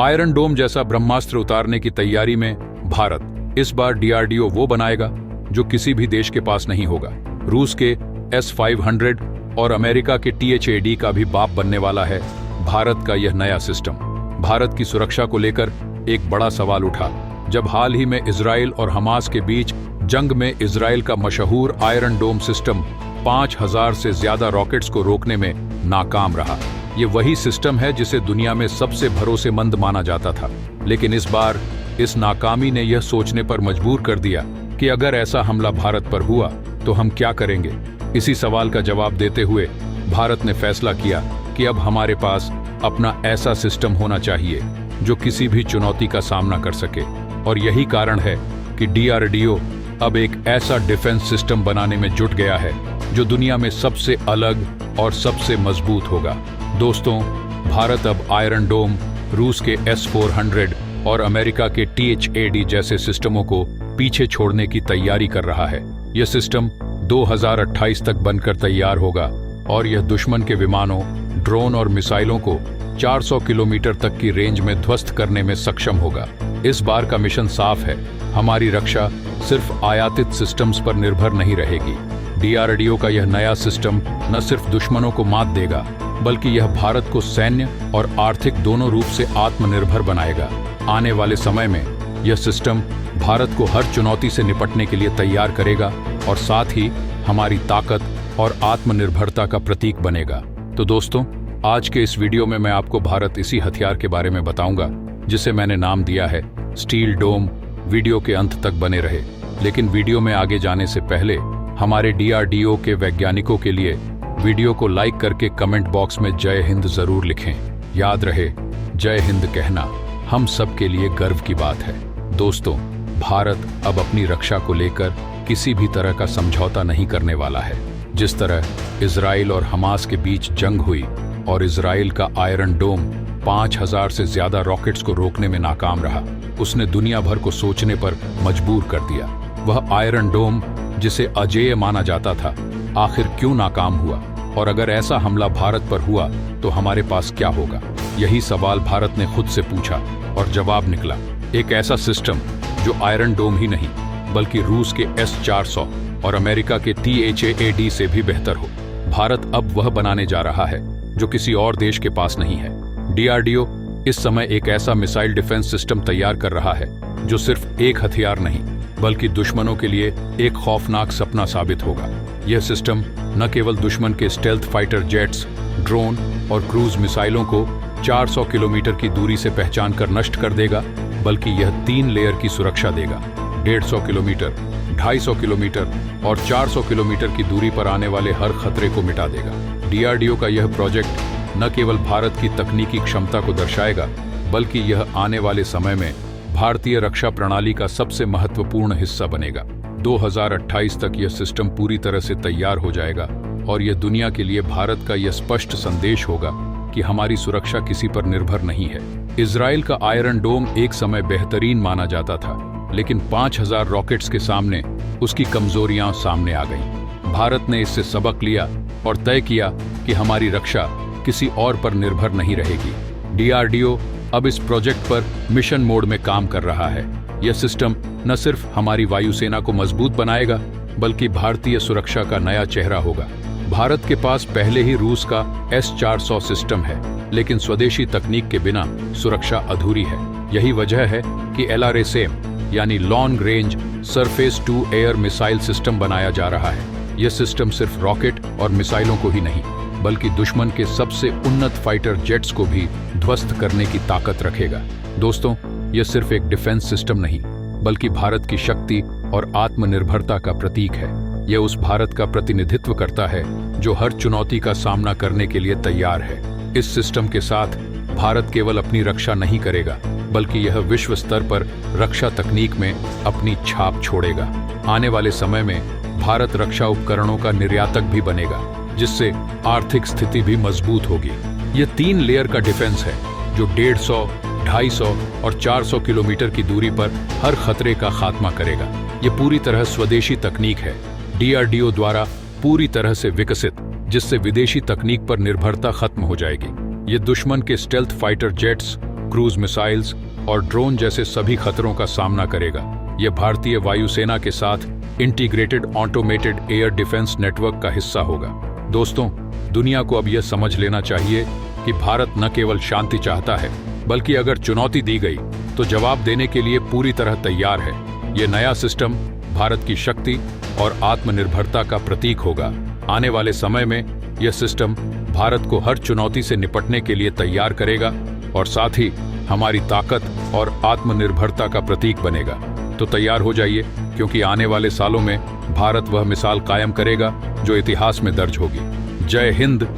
Iron डोम जैसा ब्रह्मास्त्र उतारने की तैयारी में भारत इस बार डीआरडीओ वो बनाएगा जो किसी भी देश के पास नहीं होगा। रूस के S-500 और अमेरिका के THAD का भी बाप बनने वाला है भारत का यह नया सिस्टम। भारत की सुरक्षा को लेकर एक बड़ा सवाल उठा जब हाल ही में इजराइल और हमास के बीच जंग में इजराइल का मशहूर आयरन डोम सिस्टम 5000 से ज्यादा रॉकेट्स को रोकने में नाकाम रहा। ये वही सिस्टम है जिसे दुनिया में सबसे भरोसेमंद माना जाता था, लेकिन इस बार इस नाकामी ने यह सोचने पर मजबूर कर दिया कि अगर ऐसा हमला भारत पर हुआ तो हम क्या करेंगे। इसी सवाल का जवाब देते हुए भारत ने फैसला किया कि अब हमारे पास अपना ऐसा सिस्टम होना चाहिए जो किसी भी चुनौती का सामना कर सके। और यही कारण है कि डीआरडीओ अब एक ऐसा डिफेंस सिस्टम बनाने में जुट गया है जो दुनिया में सबसे अलग और सबसे मजबूत होगा। दोस्तों, भारत अब आयरन डोम, रूस के S-400 और अमेरिका के THAD जैसे सिस्टमों को पीछे छोड़ने की तैयारी कर रहा है। यह सिस्टम 2028 तक बनकर तैयार होगा और यह दुश्मन के विमानों, ड्रोन और मिसाइलों को 400 किलोमीटर तक की रेंज में ध्वस्त करने में सक्षम होगा। इस बार का मिशन साफ है, हमारी रक्षा सिर्फ आयातित सिस्टम्स पर निर्भर नहीं रहेगी। डीआरडीओ का यह नया सिस्टम न सिर्फ दुश्मनों को मात देगा, बल्कि यह भारत को सैन्य और आर्थिक दोनों रूप से आत्मनिर्भर बनाएगा। आने वाले समय में यह सिस्टम भारत को हर चुनौती से निपटने के लिए तैयार करेगा और साथ ही हमारी ताकत और आत्मनिर्भरता का प्रतीक बनेगा। तो दोस्तों, आज के इस वीडियो में मैं आपको भारत इसी हथियार के बारे में बताऊंगा जिसे मैंने नाम दिया है स्टील डोम। वीडियो के अंत तक बने रहे, लेकिन वीडियो में आगे जाने से पहले हमारे डीआरडीओ के वैज्ञानिकों के लिए वीडियो को लाइक करके कमेंट बॉक्स में जय हिंद जरूर लिखें। याद रहे, जय हिंद कहना हम सब के लिए गर्व की बात है। दोस्तों, भारत अब अपनी रक्षा को लेकर किसी भी तरह का समझौता नहीं करने वाला है। जिस तरह इजराइल और हमास के बीच जंग हुई और इजराइल का आयरन डोम 5000 से ज्यादा रॉकेट्स को रोकने में नाकाम रहा, उसने दुनिया भर को सोचने पर मजबूर कर दिया। वह आयरन डोम जिसे अजेय माना जाता था, आखिर क्यों नाकाम हुआ, और अगर ऐसा हमला भारत पर हुआ तो हमारे पास क्या होगा। यही सवाल भारत ने खुद से पूछा और जवाब निकला एक ऐसा सिस्टम जो आयरन डोम ही नहीं बल्कि रूस के S-400 और अमेरिका के THAD से भी बेहतर हो। भारत अब वह बनाने जा रहा है जो किसी और देश के पास नहीं है। डीआरडीओ इस समय एक ऐसा मिसाइल डिफेंस सिस्टम तैयार कर रहा है जो सिर्फ एक हथियार नहीं बल्कि दुश्मनों के लिए एक खौफनाक सपना साबित होगा। यह सिस्टम न केवल दुश्मन के स्टेल्थ फाइटर जेट्स, ड्रोन और क्रूज मिसाइलों को 400 किलोमीटर की दूरी से पहचान कर नष्ट कर देगा, बल्कि यह 3 लेयर की सुरक्षा देगा। 150 किलोमीटर, 250 किलोमीटर और 400 किलोमीटर की दूरी पर आने वाले हर खतरे को मिटा देगा। डीआरडीओ का यह प्रोजेक्ट न केवल भारत की तकनीकी क्षमता को दर्शाएगा, बल्कि यह आने वाले समय में भारतीय रक्षा प्रणाली का सबसे महत्वपूर्ण हिस्सा बनेगा। 2028 तक यह सिस्टम पूरी तरह से तैयार हो जाएगा और यह दुनिया के लिए भारत का यह स्पष्ट संदेश होगा कि हमारी सुरक्षा किसी पर निर्भर नहीं है। इजराइल का आयरन डोम एक समय बेहतरीन माना जाता था, लेकिन 5000 रॉकेट्स के सामने उसकी कमजोरियां सामने आ गईं। भारत ने इससे सबक लिया और तय किया कि हमारी रक्षा किसी और पर निर्भर नहीं रहेगी। डीआरडीओ अब इस प्रोजेक्ट पर मिशन मोड में काम कर रहा है। यह सिस्टम न सिर्फ हमारी वायुसेना को मजबूत बनाएगा, बल्कि भारतीय सुरक्षा का नया चेहरा होगा। भारत के पास पहले ही रूस का S-400 सिस्टम है, लेकिन स्वदेशी तकनीक के बिना सुरक्षा अधूरी है। यही वजह है कि LRSAM यानी long range surface to air missile system बनाया जा रहा है। यह सिस्टम सिर्फ रॉकेट और मिसाइलों को ही नहीं, बल्कि दुश्मन के सबसे उन्नत फाइटर जेट्स को भी ध्वस्त करने की ताकत रखेगा। दोस्तों, यह सिर्फ एक डिफेंस सिस्टम नहीं, बल्कि भारत की शक्ति और आत्मनिर्भरता का प्रतीक है। यह उस भारत का प्रतिनिधित्व करता है जो हर चुनौती का सामना करने के लिए तैयार है। इस सिस्टम के साथ भारत केवल अपनी रक्षा नहीं करेगा, बल्कि यह विश्व स्तर पर रक्षा तकनीक में अपनी छाप छोड़ेगा। आने वाले समय में भारत रक्षा उपकरणों का निर्यातक भी बनेगा, जिससे आर्थिक स्थिति भी मजबूत होगी। यह 3 लेयर का डिफेंस है जो 150, 250 और 400 किलोमीटर की दूरी पर हर खतरे का खात्मा करेगा। यह पूरी तरह स्वदेशी तकनीक है, डीआरडीओ द्वारा पूरी तरह से विकसित, जिससे विदेशी तकनीक पर निर्भरता खत्म हो जाएगी। ये दुश्मन के stealth fighter jets, cruise missiles और ड्रोन जैसे सभी खतरों का सामना करेगा। यह भारतीय वायुसेना के साथ integrated automated air defence network का हिस्सा होगा। दोस्तों, दुनिया को अब यह समझ लेना चाहिए कि भारत न केवल शांति चाहता है, बल्कि अगर चुनौती दी गई तो जवाब देने के लिए पूरी तरह तैयार है। यह नया सिस्टम भारत की शक्ति और आत्मनिर्भरता का प्रतीक होगा। आने वाले समय में यह सिस्टम भारत को हर चुनौती से निपटने के लिए तैयार करेगा और साथ ही हमारी ताकत और आत्मनिर्भरता का प्रतीक बनेगा। तो तैयार हो जाइए, क्योंकि आने वाले सालों में भारत वह मिसाल कायम करेगा जो इतिहास में दर्ज होगी। जय हिंद।